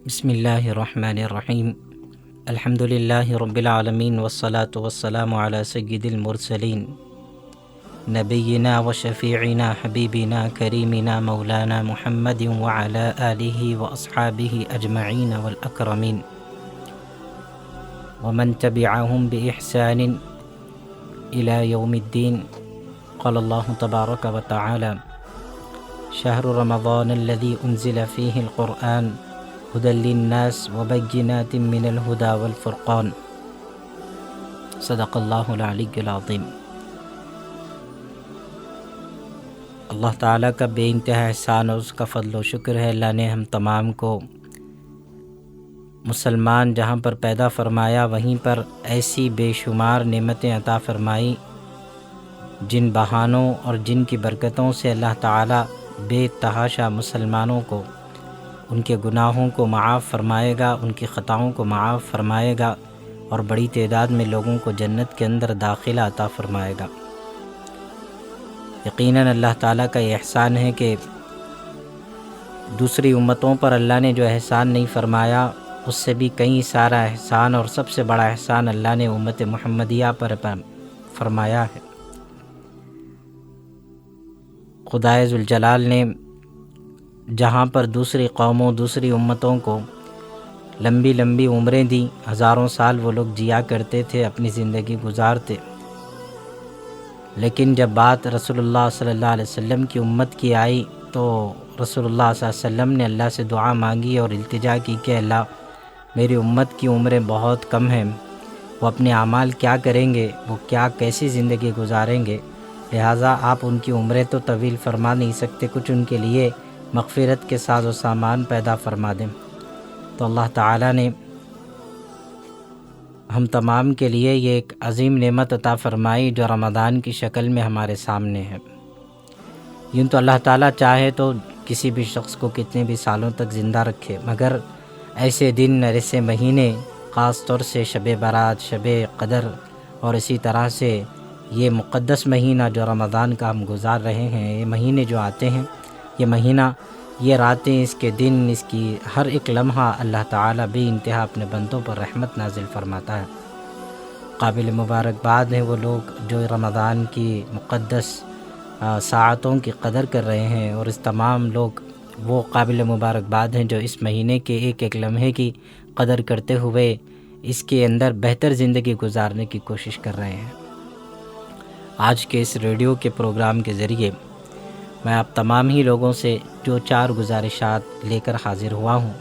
بسم اللہ الرحمن الرحیم الحمد للہ رب العالمین والصلاة والسلام علی سید المرسلین نبینا و شفیعنا حبیبنا کریمنا مولانا محمد وعلی آلہ واصحابہ اجمعین والاکرمین ومن تبعهم بإحسان الى یوم الدین. قال اللہ تبارک و تعالی: شہر رمضان الذی انزل فیہ القرآن هدى للناس وبينات من الهدى والفرقان. صدق اللہ العلی العظیم. اللہ تعالیٰ کا بے انتہا احسان اور اس کا فضل و شکر ہے. اللہ نے ہم تمام کو مسلمان جہاں پر پیدا فرمایا وہیں پر ایسی بے شمار نعمتیں عطا فرمائی جن بہانوں اور جن کی برکتوں سے اللہ تعالیٰ بے تحاشا مسلمانوں کو ان کے گناہوں کو معاف فرمائے گا، ان کی خطاؤں کو معاف فرمائے گا اور بڑی تعداد میں لوگوں کو جنت کے اندر داخلہ عطا فرمائے گا. یقیناً اللہ تعالیٰ کا یہ احسان ہے کہ دوسری امتوں پر اللہ نے جو احسان نہیں فرمایا اس سے بھی کئی سارا احسان، اور سب سے بڑا احسان اللہ نے امت محمدیہ پر فرمایا ہے. خدائے ذوالجلال نے جہاں پر دوسری قوموں دوسری امتوں کو لمبی لمبی عمریں دیں، ہزاروں سال وہ لوگ جیا کرتے تھے، اپنی زندگی گزارتے، لیکن جب بات رسول اللہ صلی اللہ علیہ وسلم کی امت کی آئی تو رسول اللہ صلی اللہ علیہ وسلم نے اللہ سے دعا مانگی اور التجا کی کہ اللہ میری امت کی عمریں بہت کم ہیں، وہ اپنے اعمال کیا کریں گے، وہ کیسی زندگی گزاریں گے، لہٰذا آپ ان کی عمریں تو طویل فرما نہیں سکتے، کچھ ان کے لیے مغفرت کے ساز و سامان پیدا فرما دیں. تو اللہ تعالیٰ نے ہم تمام کے لیے یہ ایک عظیم نعمت عطا فرمائی جو رمضان کی شکل میں ہمارے سامنے ہے. یوں تو اللہ تعالیٰ چاہے تو کسی بھی شخص کو کتنے بھی سالوں تک زندہ رکھے، مگر ایسے دن اور ایسے مہینے، خاص طور سے شب برات، شب قدر اور اسی طرح سے یہ مقدس مہینہ جو رمضان کا ہم گزار رہے ہیں، یہ مہینے جو آتے ہیں، یہ مہینہ، یہ راتیں، اس کے دن، اس کی ہر ایک لمحہ اللہ تعالیٰ بے انتہا اپنے بندوں پر رحمت نازل فرماتا ہے. قابل مبارکباد ہیں وہ لوگ جو رمضان کی مقدس ساعتوں کی قدر کر رہے ہیں، اور اس تمام لوگ وہ قابل مبارکباد ہیں جو اس مہینے کے ایک ایک لمحے کی قدر کرتے ہوئے اس کے اندر بہتر زندگی گزارنے کی کوشش کر رہے ہیں. آج کے اس ریڈیو کے پروگرام کے ذریعے میں آپ تمام ہی لوگوں سے جو 4 گزارشات لے کر حاضر ہوا ہوں.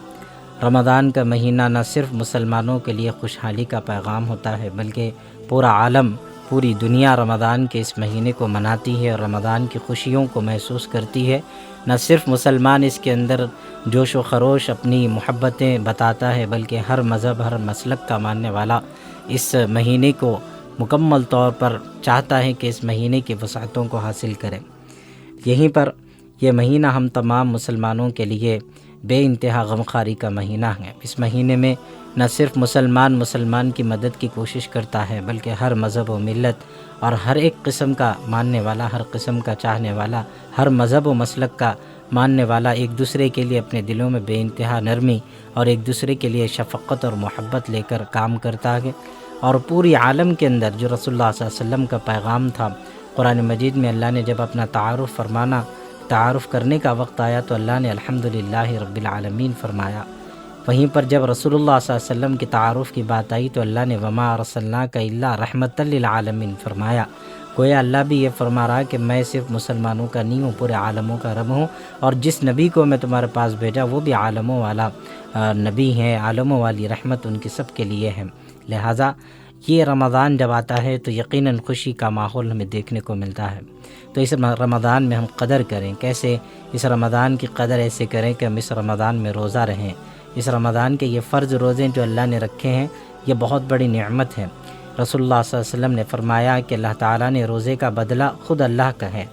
رمضان کا مہینہ نہ صرف مسلمانوں کے لیے خوشحالی کا پیغام ہوتا ہے، بلکہ پورا عالم، پوری دنیا رمضان کے اس مہینے کو مناتی ہے اور رمضان کی خوشیوں کو محسوس کرتی ہے. نہ صرف مسلمان اس کے اندر جوش و خروش اپنی محبتیں بتاتا ہے، بلکہ ہر مذہب، ہر مسلک کا ماننے والا اس مہینے کو مکمل طور پر چاہتا ہے کہ اس مہینے کی وسعتوں کو حاصل کرے. یہیں پر یہ مہینہ ہم تمام مسلمانوں کے لیے بے انتہا غمخواری کا مہینہ ہے. اس مہینے میں نہ صرف مسلمان کی مدد کی کوشش کرتا ہے، بلکہ ہر مذہب و ملت اور ہر ایک قسم کا ماننے والا، ہر قسم کا چاہنے والا، ہر مذہب و مسلک کا ماننے والا ایک دوسرے کے لیے اپنے دلوں میں بے انتہا نرمی اور ایک دوسرے کے لیے شفقت اور محبت لے کر کام کرتا ہے. اور پوری عالم کے اندر جو رسول اللہ صلی اللہ علیہ وسلم کا پیغام تھا، قرآن مجید میں اللہ نے جب اپنا تعارف کرنے کا وقت آیا تو اللہ نے الحمدللہ رب العالمین فرمایا. وہیں پر جب رسول اللہ صلی اللہ علیہ وسلم کی تعارف کی بات آئی تو اللہ نے وما ارسلناک الا رحمۃ للعالمین فرمایا. گویا اللہ بھی یہ فرما رہا کہ میں صرف مسلمانوں کا نہیں ہوں، پورے عالموں کا رب ہوں، اور جس نبی کو میں تمہارے پاس بھیجا وہ بھی عالموں والا نبی ہیں، عالموں والی رحمت ان کی سب کے لیے ہے. لہٰذا یہ رمضان جب آتا ہے تو یقیناً خوشی کا ماحول ہمیں دیکھنے کو ملتا ہے. تو اس رمضان میں ہم قدر کریں. کیسے؟ اس رمضان کی قدر ایسے کریں کہ ہم اس رمضان میں روزہ رہیں. اس رمضان کے یہ فرض روزے جو اللہ نے رکھے ہیں یہ بہت بڑی نعمت ہے. رسول اللہ صلی اللہ علیہ وسلم نے فرمایا کہ اللہ تعالیٰ نے روزے کا بدلہ خود اللہ کا ہے.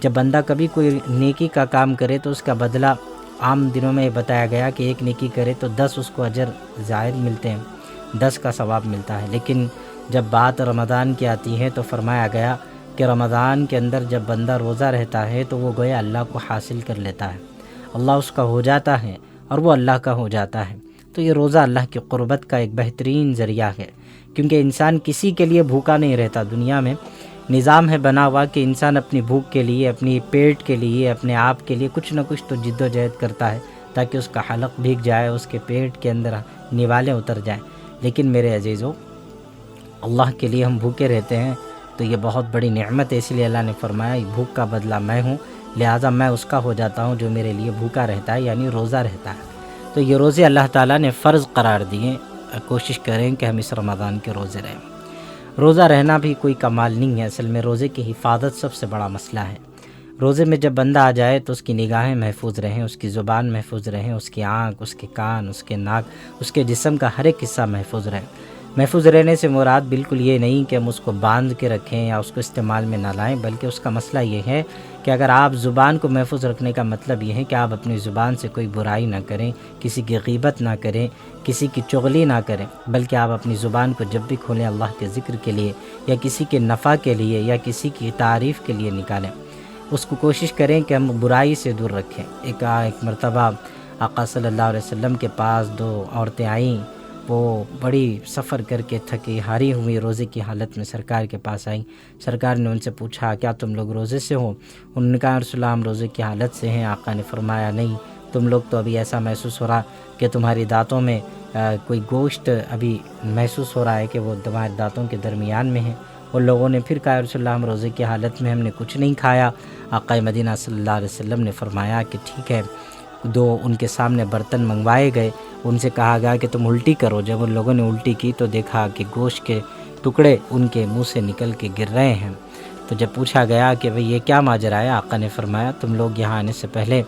جب بندہ کبھی کوئی نیکی کا کام کرے تو اس کا بدلہ عام دنوں میں بتایا گیا کہ ایک نیکی کرے تو 10 اس کو اجر زائد ملتے ہیں، 10 کا ثواب ملتا ہے. لیکن جب بات رمضان کی آتی ہے تو فرمایا گیا کہ رمضان کے اندر جب بندہ روزہ رہتا ہے تو وہ گویا اللہ کو حاصل کر لیتا ہے، اللہ اس کا ہو جاتا ہے اور وہ اللہ کا ہو جاتا ہے. تو یہ روزہ اللہ کی قربت کا ایک بہترین ذریعہ ہے، کیونکہ انسان کسی کے لیے بھوکا نہیں رہتا۔ دنیا میں نظام ہے بنا ہوا کہ انسان اپنی بھوک کے لیے، اپنی پیٹ کے لیے، اپنے آپ کے لیے کچھ نہ کچھ تو جد و جہد کرتا ہے تاکہ اس کا حلق بھیگ جائے، اس کے پیٹ کے اندر نوالیں اتر جائیں۔ لیکن میرے عزیزو، اللہ کے لیے ہم بھوکے رہتے ہیں تو یہ بہت بڑی نعمت ہے، اس لیے اللہ نے فرمایا بھوک کا بدلہ میں ہوں، لہٰذا میں اس کا ہو جاتا ہوں جو میرے لیے بھوکا رہتا ہے، یعنی روزہ رہتا ہے۔ تو یہ روزے اللہ تعالیٰ نے فرض قرار دیے، کوشش کریں کہ ہم اس رمضان کے روزے رہیں۔ روزہ رہنا بھی کوئی کمال نہیں ہے، اصل میں روزے کی حفاظت سب سے بڑا مسئلہ ہے۔ روزے میں جب بندہ آ جائے تو اس کی نگاہیں محفوظ رہیں، اس کی زبان محفوظ رہیں، اس کی آنکھ، اس کے کان، اس کے ناک، اس کے جسم کا ہر ایک حصہ محفوظ رہے۔ محفوظ رہنے سے مراد بالکل یہ نہیں کہ ہم اس کو باندھ کے رکھیں یا اس کو استعمال میں نہ لائیں، بلکہ اس کا مسئلہ یہ ہے کہ اگر آپ زبان کو محفوظ رکھنے کا مطلب یہ ہے کہ آپ اپنی زبان سے کوئی برائی نہ کریں، کسی کی غیبت نہ کریں، کسی کی چغلی نہ کریں، بلکہ آپ اپنی زبان کو جب بھی کھولیں اللہ کے ذکر کے لیے یا کسی کے نفع کے لیے یا کسی کی تعریف کے لیے نکالیں۔ اس کو کوشش کریں کہ ہم برائی سے دور رکھیں۔ ایک مرتبہ آقا صلی اللہ علیہ وسلم کے پاس دو عورتیں آئیں، وہ بڑی سفر کر کے تھکی ہاری ہوئی روزے کی حالت میں سرکار کے پاس آئیں۔ سرکار نے ان سے پوچھا کیا تم لوگ روزے سے ہو؟ انہوں نے کہا رسول اللہ ہم روزے کی حالت سے ہیں۔ آقا نے فرمایا نہیں، تم لوگ تو ابھی ایسا محسوس ہو رہا کہ تمہاری دانتوں میں کوئی گوشت ابھی محسوس ہو رہا ہے کہ وہ تمہارے دانتوں کے درمیان میں ہے۔ ان لوگوں نے پھر کہا رسول اللہ ہم روزے کی حالت میں ہم نے کچھ نہیں کھایا۔ آقا مدینہ صلی اللہ علیہ وسلم نے فرمایا کہ ٹھیک ہے، دو ان کے سامنے برتن منگوائے گئے، ان سے کہا گیا کہ تم الٹی کرو۔ جب ان لوگوں نے الٹی کی تو دیکھا کہ گوشت کے ٹکڑے ان کے منہ سے نکل کے گر رہے ہیں۔ تو جب پوچھا گیا کہ بھئی یہ کیا ماجرا ہے، آقا نے فرمایا تم لوگ یہاں آنے سے پہلے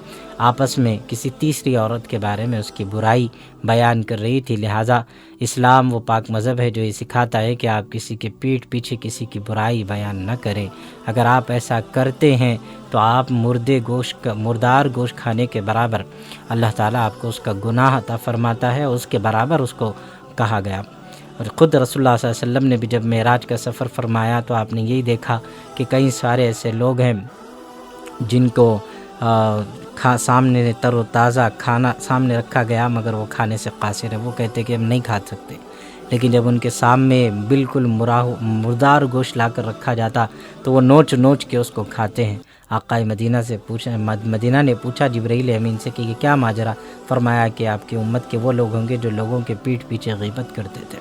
آپس میں کسی تیسری عورت کے بارے میں اس کی برائی بیان کر رہی تھی، لہٰذا اسلام وہ پاک مذہب ہے جو یہ سکھاتا ہے کہ آپ کسی کے پیٹھ پیچھے کسی کی برائی بیان نہ کریں۔ اگر آپ ایسا کرتے ہیں تو آپ مردار گوشت کھانے کے برابر اللہ تعالیٰ آپ کو اس کا گناہ عطا فرماتا ہے، اس کے برابر اس کو کہا گیا۔ اور خود رسول اللہ صلی اللہ علیہ وسلم نے بھی جب معراج کا سفر فرمایا تو آپ نے یہی دیکھا کہ کئی سارے ایسے لوگ ہیں جن کو سامنے تر و تازہ کھانا سامنے رکھا گیا مگر وہ کھانے سے قاصر ہے، وہ کہتے کہ ہم نہیں کھا سکتے، لیکن جب ان کے سامنے بالکل مردار گوشت لا کر رکھا جاتا تو وہ نوچ نوچ کے اس کو کھاتے ہیں۔ آقا مدینہ نے پوچھا جبرائیل امین سے کہ یہ کیا ماجرا؟ فرمایا کہ آپ کی امت کے وہ لوگ ہوں گے جو لوگوں کے پیٹھ پیچھے غیبت کرتے تھے۔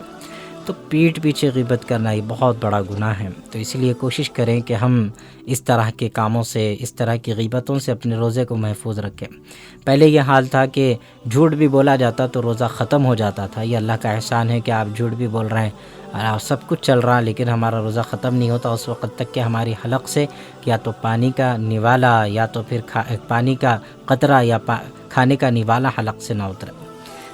تو پیٹھ پیچھے غیبت کرنا یہ بہت بڑا گناہ ہے، تو اس لیے کوشش کریں کہ ہم اس طرح کے کاموں سے، اس طرح کی غیبتوں سے اپنے روزے کو محفوظ رکھیں۔ پہلے یہ حال تھا کہ جھوٹ بھی بولا جاتا تو روزہ ختم ہو جاتا تھا۔ یہ اللہ کا احسان ہے کہ آپ جھوٹ بھی بول رہے ہیں اور سب کچھ چل رہا لیکن ہمارا روزہ ختم نہیں ہوتا اس وقت تک کہ ہماری حلق سے یا تو پانی کا نوالا یا تو پھر پانی کا قطرہ یا کھانے کا نوالا حلق سے نہ اترے۔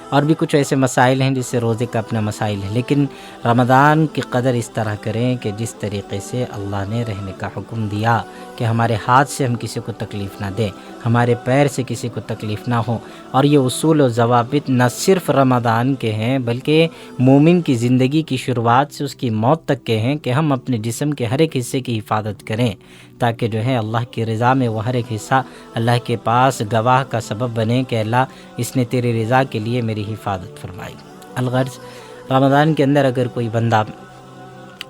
اور بھی کچھ ایسے مسائل ہیں جس سے روزے کا اپنا مسائل ہے، لیکن رمضان کی قدر اس طرح کریں کہ جس طریقے سے اللہ نے رہنے کا حکم دیا کہ ہمارے ہاتھ سے ہم کسی کو تکلیف نہ دیں، ہمارے پیر سے کسی کو تکلیف نہ ہو۔ اور یہ اصول و ضوابط نہ صرف رمضان کے ہیں بلکہ مومن کی زندگی کی شروعات سے اس کی موت تک کے ہیں کہ ہم اپنے جسم کے ہر ایک حصے کی حفاظت کریں تاکہ جو ہے اللہ کی رضا میں وہ ہر ایک حصہ اللہ کے پاس گواہ کا سبب بنے کہ اللہ اس نے تیری رضا کے لیے میری حفاظت فرمائی۔ الغرض رمضان کے اندر اگر کوئی بندہ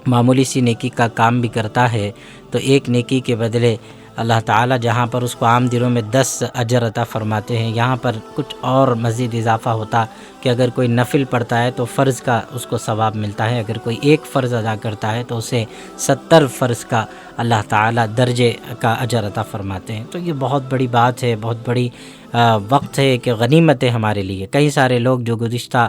معمولی سی نیکی کا کام بھی کرتا ہے تو ایک نیکی کے بدلے اللہ تعالیٰ جہاں پر اس کو عام دنوں میں 10 اجر عطا فرماتے ہیں، یہاں پر کچھ اور مزید اضافہ ہوتا کہ اگر کوئی نفل پڑھتا ہے تو فرض کا اس کو ثواب ملتا ہے، اگر کوئی ایک فرض ادا کرتا ہے تو اسے 70 فرض کا اللہ تعالیٰ درجے کا اجر عطا فرماتے ہیں۔ تو یہ بہت بڑی بات ہے، بہت بڑی وقت ہے کہ غنیمت ہے ہمارے لیے۔ کئی سارے لوگ جو گزشتہ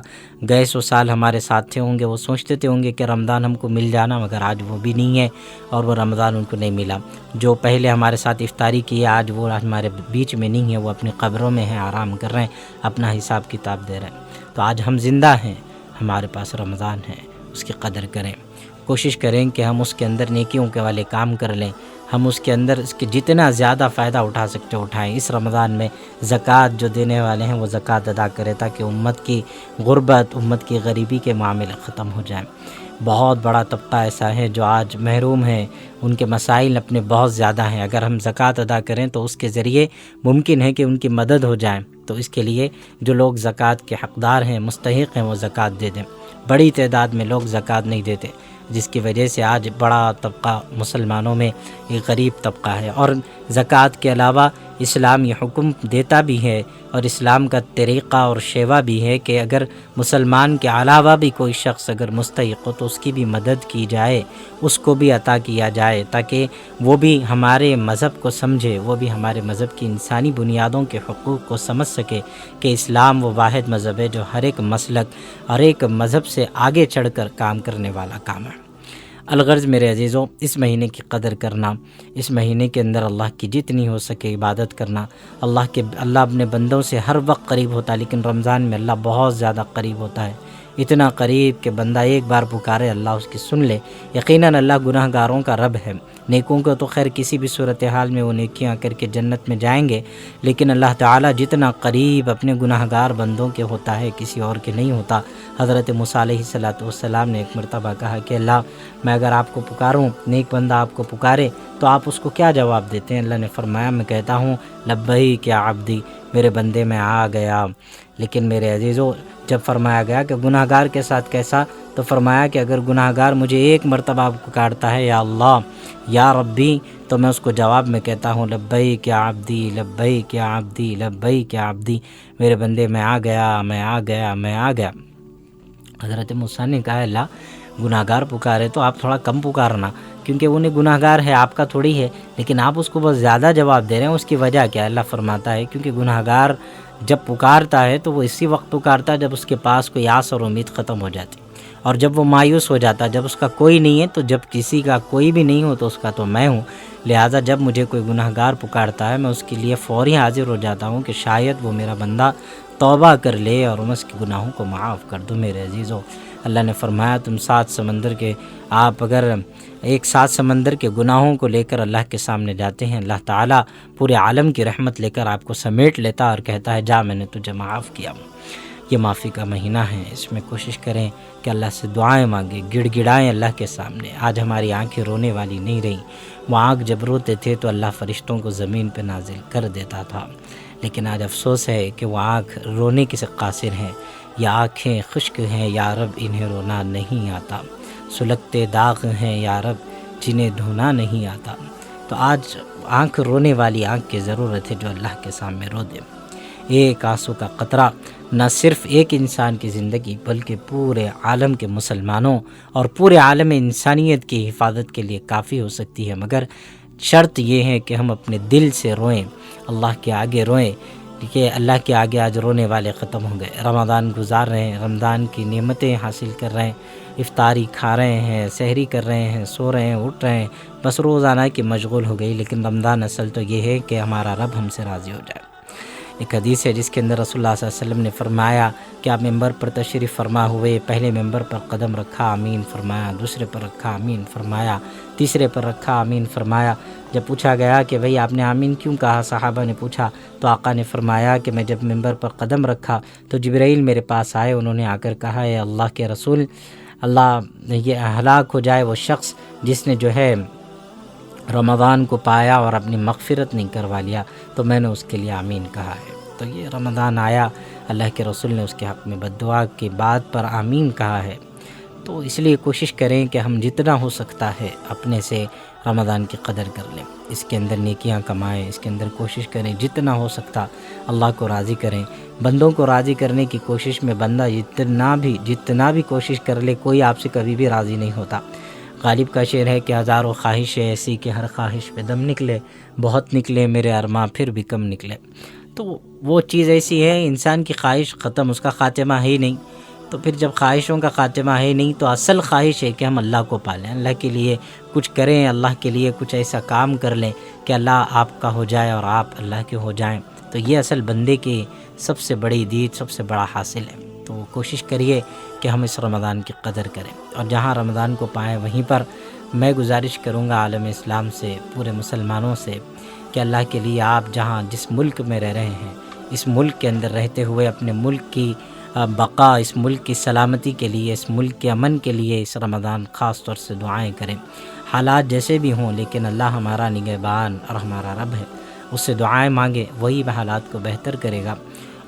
گئے سو سال ہمارے ساتھ تھے ہوں گے وہ سوچتے تھے ہوں گے کہ رمضان ہم کو مل جانا، مگر آج وہ بھی نہیں ہے اور وہ رمضان ان کو نہیں ملا۔ جو پہلے ہمارے ساتھ افطاری کی ہے آج وہ ہمارے بیچ میں نہیں ہے، وہ اپنی قبروں میں ہیں، آرام کر رہے ہیں، اپنا حساب کتاب دے رہے ہیں۔ تو آج ہم زندہ ہیں، ہمارے پاس رمضان ہے، اس کی قدر کریں، کوشش کریں کہ ہم اس کے اندر نیکیوں کے والے کام کر لیں، ہم اس کے اندر اس کے جتنا زیادہ فائدہ اٹھا سکتے اٹھائیں۔ اس رمضان میں زکوٰۃ جو دینے والے ہیں وہ زکوٰۃ ادا کریں تاکہ امت کی غربت، امت کی غریبی کے معاملے ختم ہو جائیں۔ بہت بڑا طبقہ ایسا ہے جو آج محروم ہے، ان کے مسائل اپنے بہت زیادہ ہیں، اگر ہم زکوٰۃ ادا کریں تو اس کے ذریعے ممکن ہے کہ ان کی مدد ہو جائے۔ تو اس کے لیے جو لوگ زکوٰۃ کے حقدار ہیں، مستحق ہیں، وہ زکوٰۃ دے دیں۔ بڑی تعداد میں لوگ زکوٰۃ نہیں دیتے، جس کی وجہ سے آج بڑا طبقہ مسلمانوں میں ایک غریب طبقہ ہے۔ اور زکوٰۃ کے علاوہ اسلام یہ حکم دیتا بھی ہے، اور اسلام کا طریقہ اور شیوہ بھی ہے کہ اگر مسلمان کے علاوہ بھی کوئی شخص اگر مستحق ہو تو اس کی بھی مدد کی جائے، اس کو بھی عطا کیا جائے، تاکہ وہ بھی ہمارے مذہب کو سمجھے، وہ بھی ہمارے مذہب کی انسانی بنیادوں کے حقوق کو سمجھ سکے کہ اسلام وہ واحد مذہب ہے جو ہر ایک مسلک، ہر ایک مذہب سے آگے چڑھ کر کام کرنے والا کام ہے۔ الغرض میرے عزیزوں، اس مہینے کی قدر کرنا، اس مہینے کے اندر اللہ کی جتنی ہو سکے عبادت کرنا۔ اللہ اپنے بندوں سے ہر وقت قریب ہوتا ہے، لیکن رمضان میں اللہ بہت زیادہ قریب ہوتا ہے، اتنا قریب کہ بندہ ایک بار پکارے اللہ اس کی سن لے۔ یقیناً اللہ گناہ گاروں کا رب ہے، نیکوں کو تو خیر کسی بھی صورتحال میں وہ نیکیاں کر کے جنت میں جائیں گے، لیکن اللہ تعالیٰ جتنا قریب اپنے گناہ گار بندوں کے ہوتا ہے کسی اور کے نہیں ہوتا۔ حضرت موسیٰ علیہ السلام نے ایک مرتبہ کہا کہ اللہ، میں اگر آپ کو پکاروں، نیک بندہ آپ کو پکارے تو آپ اس کو کیا جواب دیتے ہیں؟ اللہ نے فرمایا، میں کہتا ہوں لبیک یا عبدی، میرے بندے میں آ گیا۔ لیکن میرے عزیزو، جب فرمایا گیا کہ گناہ گار کے ساتھ کیسا، تو فرمایا کہ اگر گناہ گار مجھے ایک مرتبہ پکارتا ہے یا اللہ یا ربی، تو میں اس کو جواب میں کہتا ہوں لبیک یا عبدی، لبیک یا عبدی، لبیک یا عبدی، میرے بندے میں آ گیا، میں آ گیا، میں آ گیا۔ حضرت موسیٰ نے کہا اللہ، گناہ گار پکارے تو آپ تھوڑا کم پکارنا، کیونکہ انہیں گناہ گار ہے، آپ کا تھوڑی ہے، لیکن آپ اس کو بہت زیادہ جواب دے رہے ہیں۔ اس کی وجہ کیا؟ اللہ فرماتا ہے کیونکہ گناہ گار جب پکارتا ہے تو وہ اسی وقت پکارتا ہے جب اس کے پاس کوئی آس اور امید ختم ہو جاتی، اور جب وہ مایوس ہو جاتا ہے، جب اس کا کوئی نہیں ہے، تو جب کسی کا کوئی بھی نہیں ہو تو اس کا تو میں ہوں۔ لہٰذا جب مجھے کوئی گناہ گار پکارتا ہے، میں اس کے لیے فوری حاضر ہو جاتا ہوں کہ شاید وہ میرا بندہ توبہ کر لے اور میں اس کے گناہوں کو معاف کر دوں۔ میرے عزیزو، اللہ نے فرمایا تم 7 سمندر کے، آپ اگر 7 سمندر کے گناہوں کو لے کر اللہ کے سامنے جاتے ہیں، اللہ تعالیٰ پورے عالم کی رحمت لے کر آپ کو سمیٹ لیتا اور کہتا ہے جا، میں نے تجھے معاف کیا ہوں۔ یہ معافی کا مہینہ ہے، اس میں کوشش کریں کہ اللہ سے دعائیں مانگیں، گڑ گڑائیں اللہ کے سامنے۔ آج ہماری آنکھیں رونے والی نہیں رہیں، وہ آنکھ جب روتے تھے تو اللہ فرشتوں کو زمین پہ نازل کر دیتا تھا، لیکن آج افسوس ہے کہ وہ آنکھ رونے کے سے قاصر ہیں، یا آنکھیں خشک ہیں یا رب انہیں رونا نہیں آتا، سلگتے داغ ہیں یا رب جنہیں دھونا نہیں آتا۔ تو آج آنکھ رونے والی آنکھ کی ضرورت ہے جو اللہ کے سامنے رو دے۔ ایک آنسو کا قطرہ نہ صرف ایک انسان کی زندگی بلکہ پورے عالم کے مسلمانوں اور پورے عالم انسانیت کی حفاظت کے لیے کافی ہو سکتی ہے، مگر شرط یہ ہے کہ ہم اپنے دل سے روئیں، اللہ کے آگے روئیں، کہ اللہ کے آگے آج رونے والے ختم ہو گئے۔ رمضان گزار رہے ہیں، رمضان کی نعمتیں حاصل کر رہے ہیں، افطاری کھا رہے ہیں، سحری کر رہے ہیں، سو رہے ہیں، اٹھ رہے ہیں، بس روزانہ کی مشغول ہو گئی، لیکن رمضان اصل تو یہ ہے کہ ہمارا رب ہم سے راضی ہو جائے۔ ایک حدیث ہے جس کے اندر رسول اللہ صلی اللہ علیہ وسلم نے فرمایا کہ آپ ممبر پر تشریف فرما ہوئے، پہلے ممبر پر قدم رکھا، آمین فرمایا، دوسرے پر رکھا، آمین فرمایا، تیسرے پر رکھا، آمین فرمایا۔ جب پوچھا گیا کہ بھئی آپ نے آمین کیوں کہا، صحابہ نے پوچھا، تو آقا نے فرمایا کہ میں جب ممبر پر قدم رکھا تو جبرائیل میرے پاس آئے، انہوں نے آ کر کہا ہے اللہ کے رسول، اللہ یہ ہلاک ہو جائے وہ شخص جس نے جو ہے رمضان کو پایا اور اپنی مغفرت نہیں کروا لیا، تو میں نے اس کے لیے آمین کہا ہے۔ تو یہ رمضان آیا، اللہ کے رسول نے اس کے حق میں بد دعا کی بات پر آمین کہا ہے۔ تو اس لیے کوشش کریں کہ ہم جتنا ہو سکتا ہے اپنے سے رمضان کی قدر کر لیں، اس کے اندر نیکیاں کمائیں، اس کے اندر کوشش کریں جتنا ہو سکتا اللہ کو راضی کریں۔ بندوں کو راضی کرنے کی کوشش میں بندہ جتنا بھی کوشش کر لے، کوئی آپ سے کبھی بھی راضی نہیں ہوتا۔ غالب کا شعر ہے کہ ہزاروں خواہشیں ایسی کہ ہر خواہش پہ دم نکلے، بہت نکلے میرے ارماں پھر بھی کم نکلے۔ تو وہ چیز ایسی ہے، انسان کی خواہش ختم، اس کا خاتمہ ہے ہی نہیں، تو پھر جب خواہشوں کا خاتمہ ہے نہیں تو اصل خواہش ہے کہ ہم اللہ کو پالیں، اللہ کے لیے کچھ کریں، اللہ کے لیے کچھ ایسا کام کر لیں کہ اللہ آپ کا ہو جائے اور آپ اللہ کے ہو جائیں۔ تو یہ اصل بندے کی سب سے بڑی دید، سب سے بڑا حاصل ہے۔ تو کوشش کریے کہ ہم اس رمضان کی قدر کریں، اور جہاں رمضان کو پائیں وہیں پر میں گزارش کروں گا عالم اسلام سے، پورے مسلمانوں سے، کہ اللہ کے لیے آپ جس ملک میں رہ رہے ہیں، اس ملک کے اندر رہتے ہوئے اپنے ملک کی بقا، اس ملک کی سلامتی کے لیے، اس ملک کے امن کے لیے اس رمضان خاص طور سے دعائیں کریں۔ حالات جیسے بھی ہوں، لیکن اللہ ہمارا نگہبان اور ہمارا رب ہے، اس سے دعائیں مانگیں، وہی حالات کو بہتر کرے گا۔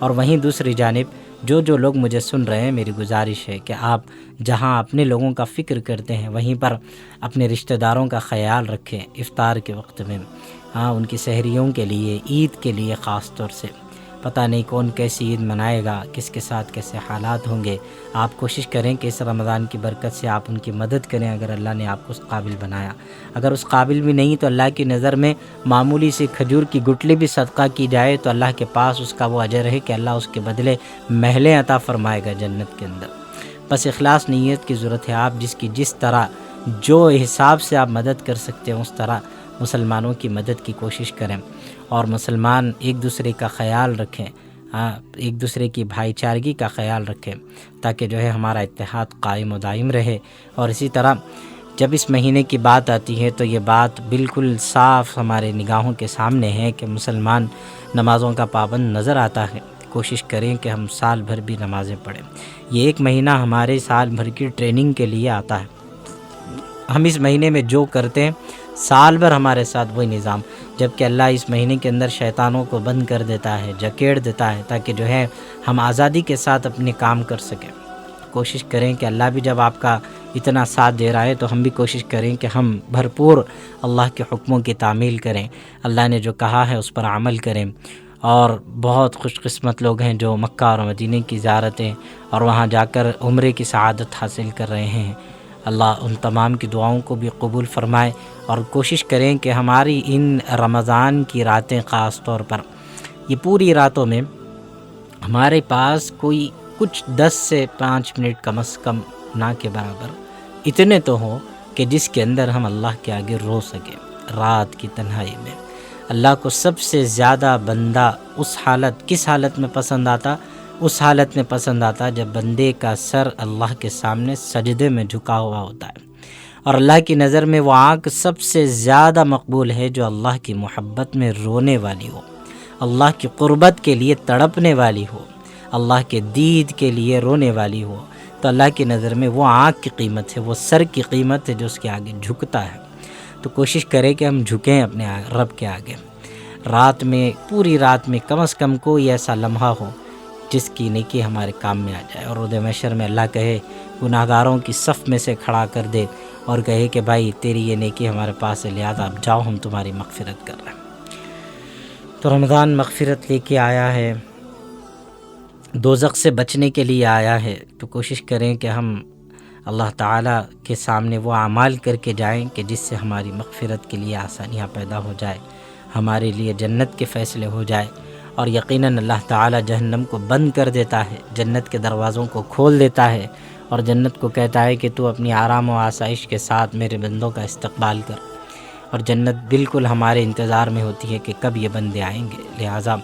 اور وہیں دوسری جانب جو لوگ مجھے سن رہے ہیں، میری گزارش ہے کہ آپ جہاں اپنے لوگوں کا فکر کرتے ہیں وہیں پر اپنے رشتہ داروں کا خیال رکھیں افطار کے وقت میں، ان کی سحریوں کے لیے، عید کے لیے خاص طور سے۔ پتہ نہیں کون کیسی عید منائے گا، کس کے ساتھ کیسے حالات ہوں گے۔ آپ کوشش کریں کہ اس رمضان کی برکت سے آپ ان کی مدد کریں اگر اللہ نے آپ کو اس قابل بنایا۔ اگر اس قابل بھی نہیں تو اللہ کی نظر میں معمولی سی کھجور کی گٹلی بھی صدقہ کی جائے تو اللہ کے پاس اس کا وہ اجر ہے کہ اللہ اس کے بدلے محلیں عطا فرمائے گا جنت کے اندر۔ بس اخلاص نیت کی ضرورت ہے۔ آپ جس طرح جو حساب سے آپ مدد کر سکتے ہیں اس طرح مسلمانوں کی مدد کی کوشش کریں، اور مسلمان ایک دوسرے کا خیال رکھیں، ایک دوسرے کی بھائی چارگی کا خیال رکھیں تاکہ جو ہے ہمارا اتحاد قائم و دائم رہے۔ اور اسی طرح جب اس مہینے کی بات آتی ہے تو یہ بات بالکل صاف ہمارے نگاہوں کے سامنے ہے کہ مسلمان نمازوں کا پابند نظر آتا ہے۔ کوشش کریں کہ ہم سال بھر بھی نمازیں پڑھیں۔ یہ ایک مہینہ ہمارے سال بھر کی ٹریننگ کے لیے آتا ہے۔ ہم اس مہینے میں جو کرتے ہیں سال بھر ہمارے ساتھ وہی نظام، جبکہ اللہ اس مہینے کے اندر شیطانوں کو بند کر دیتا ہے، جکیڑ دیتا ہے تاکہ جو ہے ہم آزادی کے ساتھ اپنے کام کر سکیں۔ کوشش کریں کہ اللہ بھی جب آپ کا اتنا ساتھ دے رہا ہے تو ہم بھی کوشش کریں کہ ہم بھرپور اللہ کے حکموں کی تعمیل کریں، اللہ نے جو کہا ہے اس پر عمل کریں۔ اور بہت خوش قسمت لوگ ہیں جو مکہ اور مدینہ کی زیارتیں اور وہاں جا کر عمرے کی سعادت حاصل کر رہے ہیں۔ اللہ ان تمام کی دعاؤں کو بھی قبول فرمائے، اور کوشش کریں کہ ہماری ان رمضان کی راتیں خاص طور پر، یہ پوری راتوں میں ہمارے پاس کوئی کچھ 10 سے 5 منٹ کم از کم نہ کے برابر اتنے تو ہوں کہ جس کے اندر ہم اللہ کے آگے رو سکیں۔ رات کی تنہائی میں اللہ کو سب سے زیادہ بندہ کس حالت میں پسند آتا؟ اس حالت میں پسند آتا جب بندے کا سر اللہ کے سامنے سجدے میں جھکا ہوا ہوتا ہے، اور اللہ کی نظر میں وہ آنکھ سب سے زیادہ مقبول ہے جو اللہ کی محبت میں رونے والی ہو، اللہ کی قربت کے لیے تڑپنے والی ہو، اللہ کے دید کے لیے رونے والی ہو۔ تو اللہ کی نظر میں وہ آنکھ کی قیمت ہے، وہ سر کی قیمت ہے جو اس کے آگے جھکتا ہے۔ تو کوشش کریں کہ ہم جھکیں اپنے رب کے آگے۔ رات میں، پوری رات میں کم از کم کوئی ایسا لمحہ ہو جس کی نیکی ہمارے کام میں آ جائے، اور روز محشر میں اللہ کہے، گناہگاروں کی صف میں سے کھڑا کر دے اور کہے کہ بھائی تیری یہ نیکی ہمارے پاس ہے، لہٰذا اب جاؤ ہم تمہاری مغفرت کر رہے ہیں۔ تو رمضان مغفرت لے کے آیا ہے، دوزخ سے بچنے کے لیے آیا ہے، تو کوشش کریں کہ ہم اللہ تعالیٰ کے سامنے وہ اعمال کر کے جائیں کہ جس سے ہماری مغفرت کے لیے آسانیاں پیدا ہو جائے، ہمارے لیے جنت کے فیصلے ہو جائے۔ اور یقیناً اللہ تعالیٰ جہنم کو بند کر دیتا ہے، جنت کے دروازوں کو کھول دیتا ہے، اور جنت کو کہتا ہے کہ تو اپنی آرام و آسائش کے ساتھ میرے بندوں کا استقبال کر۔ اور جنت بالکل ہمارے انتظار میں ہوتی ہے کہ کب یہ بندے آئیں گے۔ لہٰذا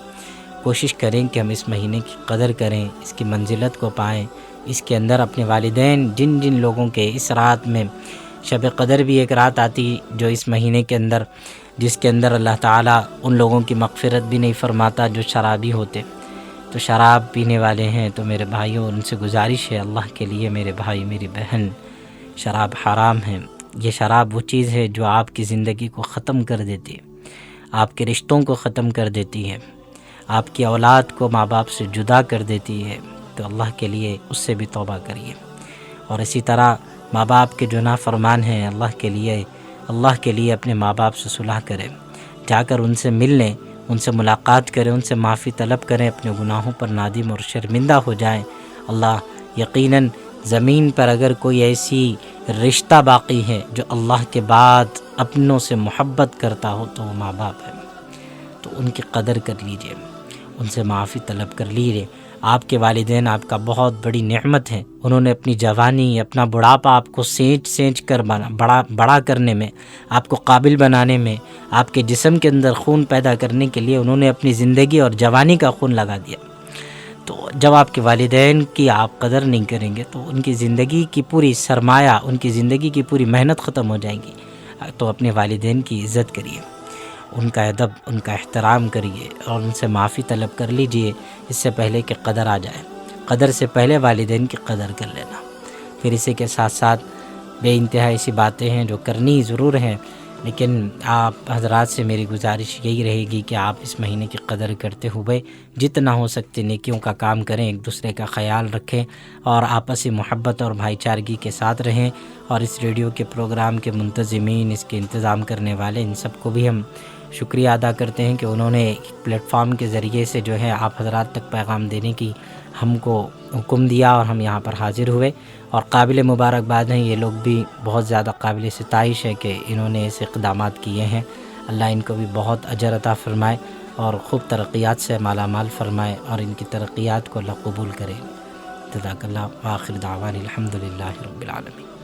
کوشش کریں کہ ہم اس مہینے کی قدر کریں، اس کی منزلت کو پائیں، اس کے اندر اپنے والدین جن لوگوں کے اس رات میں شب قدر بھی ایک رات آتی جو اس مہینے کے اندر، جس کے اندر اللہ تعالیٰ ان لوگوں کی مغفرت بھی نہیں فرماتا جو شرابی ہوتے۔ تو شراب پینے والے ہیں تو میرے بھائیوں ان سے گزارش ہے اللہ کے لیے، میرے بھائی میری بہن، شراب حرام ہے۔ یہ شراب وہ چیز ہے جو آپ کی زندگی کو ختم کر دیتی ہے، آپ کے رشتوں کو ختم کر دیتی ہے، آپ کی اولاد کو ماں باپ سے جدا کر دیتی ہے۔ تو اللہ کے لیے اس سے بھی توبہ کریے، اور اسی طرح ماں باپ کے جو نافرمان ہیں اللہ کے لیے اپنے ماں باپ سے صلح کریں، جا کر ان سے مل لیں، ان سے ملاقات کریں، ان سے معافی طلب کریں، اپنے گناہوں پر نادم اور شرمندہ ہو جائیں۔ اللہ یقیناً زمین پر اگر کوئی ایسی رشتہ باقی ہے جو اللہ کے بعد اپنوں سے محبت کرتا ہو تو وہ ماں باپ ہے۔ تو ان کی قدر کر لیجئے، ان سے معافی طلب کر لیجئے۔ آپ کے والدین آپ کا بہت بڑی نعمت ہیں، انہوں نے اپنی جوانی، اپنا بڑھاپا آپ کو سینچ کر بڑا کرنے میں، آپ کو قابل بنانے میں، آپ کے جسم کے اندر خون پیدا کرنے کے لیے انہوں نے اپنی زندگی اور جوانی کا خون لگا دیا۔ تو جب آپ کے والدین کی آپ قدر نہیں کریں گے تو ان کی زندگی کی پوری سرمایہ، ان کی زندگی کی پوری محنت ختم ہو جائے گی۔ تو اپنے والدین کی عزت کریے، ان کا ادب، ان کا احترام کریے، اور ان سے معافی طلب کر لیجئے اس سے پہلے کہ قدر آ جائے۔ قدر سے پہلے والدین کی قدر کر لینا۔ پھر اسی کے ساتھ ساتھ بے انتہا ایسی باتیں ہیں جو کرنی ضرور ہیں، لیکن آپ حضرات سے میری گزارش یہی رہے گی کہ آپ اس مہینے کی قدر کرتے ہوئے جتنا ہو سکتے نیکیوں کا کام کریں، ایک دوسرے کا خیال رکھیں اور آپسی محبت اور بھائی چارگی کے ساتھ رہیں. اور اس ریڈیو کے پروگرام کے منتظمین، اس کے انتظام کرنے والے، ان سب کو بھی ہم شکریہ ادا کرتے ہیں کہ انہوں نے ایک پلیٹ فارم کے ذریعے سے جو ہے آپ حضرات تک پیغام دینے کی ہم کو حکم دیا اور ہم یہاں پر حاضر ہوئے. اور قابل مبارکباد ہیں یہ لوگ بھی، بہت زیادہ قابل ستائش ہے کہ انہوں نے ایسے اقدامات کیے ہیں. اللہ ان کو بھی بہت اجر عطا فرمائے اور خوب ترقیات سے مالا مال فرمائے اور ان کی ترقیات کو اللہ قبول کرے. جزاک اللہ. وآخر دعوانا الحمد للہ رب العالمین.